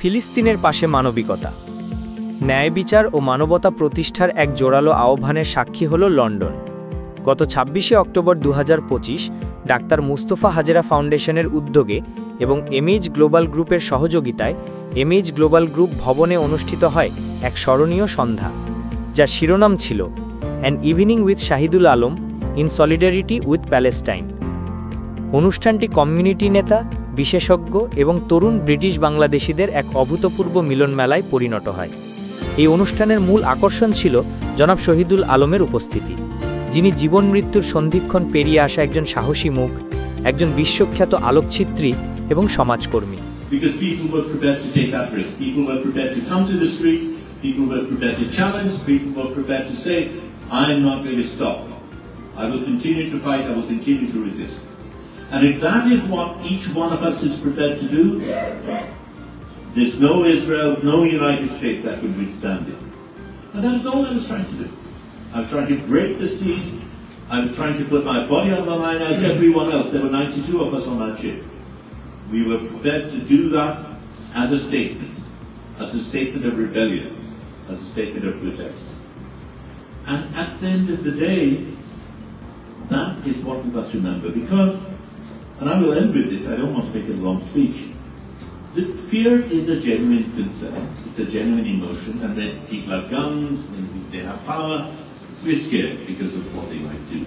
ফিলিস্তিনের পাশে মানবিকতা। ন্যায় বিচার ও মানবতা প্রতিষ্ঠার এক জোরালো আহ্বানের সাক্ষী হল লন্ডন। গত ২৬শে অক্টোবর ২০২৫ ডাক্তার মুস্তফা হাজেরা ফাউন্ডেশনের উদ্যোগে এবং এমএইচ গ্লোবাল গ্রুপের সহযোগিতায় এমএইচ গ্লোবাল গ্রুপ ভবনে অনুষ্ঠিত হয় এক স্মরণীয় সন্ধ্যা, যার শিরোনাম ছিল an evening with Shahidul Alam in solidarity with Palestine. অনুষ্ঠানটি কমিউনিটি নেতা, বিশেষজ্ঞ এবং তরুণ ব্রিটিশ বাংলাদেশিদের এক অভূতপূর্ব মিলন মেলায় পরিণত হয়। এই অনুষ্ঠানের মূল আকর্ষণ ছিল জনাব শহীদুল আলমের উপস্থিতি, যিনি জীবন মৃত্যুর সন্ধিক্ষণ পেরিয়ে আসা একজন সাহসী মুখ, একজন বিশ্বখ্যাত আলোকচিত্রী এবং সমাজকর্মী। Because people were prepared to take that risk. People were prepared to come to the streets. People were prepared to challenge. People were prepared to say, I am not going to stop. I will continue to fight. I will continue to resist. And if that is what each one of us is prepared to do, there's no Israel, no United States that could withstand it. And that is all I was trying to do. I was trying to break the siege. I was trying to put my body on the line as everyone else. There were 92 of us on that ship. We were prepared to do that as a statement of rebellion, as a statement of protest. And at the end of the day, that is what we must remember, because, and I will end with this, I don't want to make a long speech, the fear is a genuine concern, it's a genuine emotion, and when people have guns, when they have power, we're scared because of what they might do.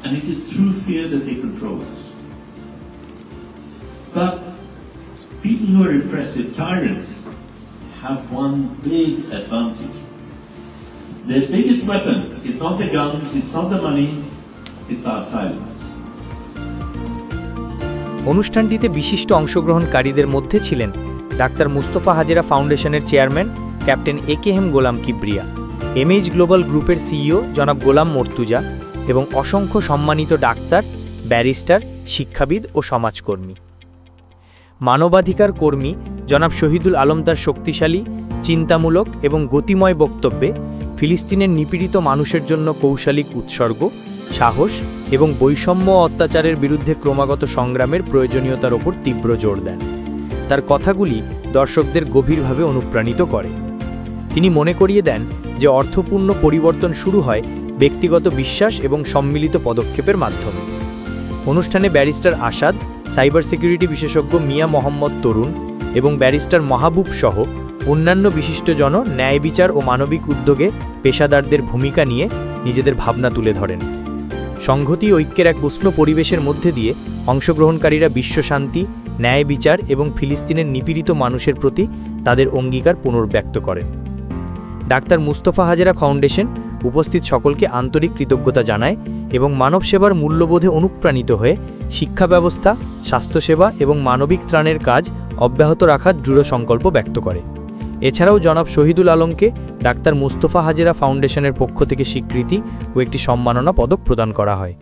And it is through fear that they control us. But people who are repressive tyrants have one big advantage. Their biggest weapon is not the guns, it's not the money, it's our silence. অনুষ্ঠানটিতে বিশিষ্ট অংশগ্রহণকারীদের মধ্যে ছিলেন doctor Mustafa Hajera ফাউন্ডেশনের chairman captain AKM গোলাম Kibria, MH global গ্রুপের CEO জনাব গোলাম মর্তুজা এবং অসংখ্য সম্মানিত ডাক্তার, ব্যারিস্টার, শিক্ষাবিদ ও সমাজকর্মী। মানবাধিকার কর্মী জনাব শহীদুল আলম তার শক্তিশালী, চিন্তামূলক এবং গতিময় বক্তব্যে ফিলিস্তিনের নিপীড়িত মানুষের জন্য কৌশলিক উৎসর্গ, সাহস এবং বৈষম্য অত্যাচারের বিরুদ্ধে ক্রমাগত সংগ্রামের প্রয়োজনীয়তার ওপর তীব্র জোর দেন। তার কথাগুলি দর্শকদের গভীরভাবে অনুপ্রাণিত করে। তিনি মনে করিয়ে দেন যে অর্থপূর্ণ পরিবর্তন শুরু হয় ব্যক্তিগত বিশ্বাস এবং সম্মিলিত পদক্ষেপের মাধ্যমে। অনুষ্ঠানে ব্যারিস্টার আসাদ, সাইবার সিকিউরিটি বিশেষজ্ঞ মিয়া মোহাম্মদ তরুণ এবং ব্যারিস্টার মাহবুব সহ অন্যান্য বিশিষ্টজন ন্যায় বিচার ও মানবিক উদ্যোগে পেশাদারদের ভূমিকা নিয়ে নিজেদের ভাবনা তুলে ধরেন। সংহতি ঐক্যের এক উষ্ণ পরিবেশের মধ্যে দিয়ে অংশগ্রহণকারীরা বিশ্বশান্তি, ন্যায় বিচার এবং ফিলিস্তিনের নিপীড়িত মানুষের প্রতি তাদের অঙ্গীকার পুনর্ব্যক্ত করেন। ডাক্তার মুস্তফা হাজেরা ফাউন্ডেশন উপস্থিত সকলকে আন্তরিক কৃতজ্ঞতা জানায় এবং মানব সেবার মূল্যবোধে অনুপ্রাণিত হয়ে শিক্ষা ব্যবস্থা, স্বাস্থ্যসেবা এবং মানবিক ত্রাণের কাজ অব্যাহত রাখার দৃঢ় সংকল্প ব্যক্ত করে। এছাড়াও জনাব শহীদুল আলমকে ডাক্তার মুস্তফা হাজেরা ফাউন্ডেশনের পক্ষ থেকে স্বীকৃতি ও একটি সম্মাননা পদক প্রদান করা হয়।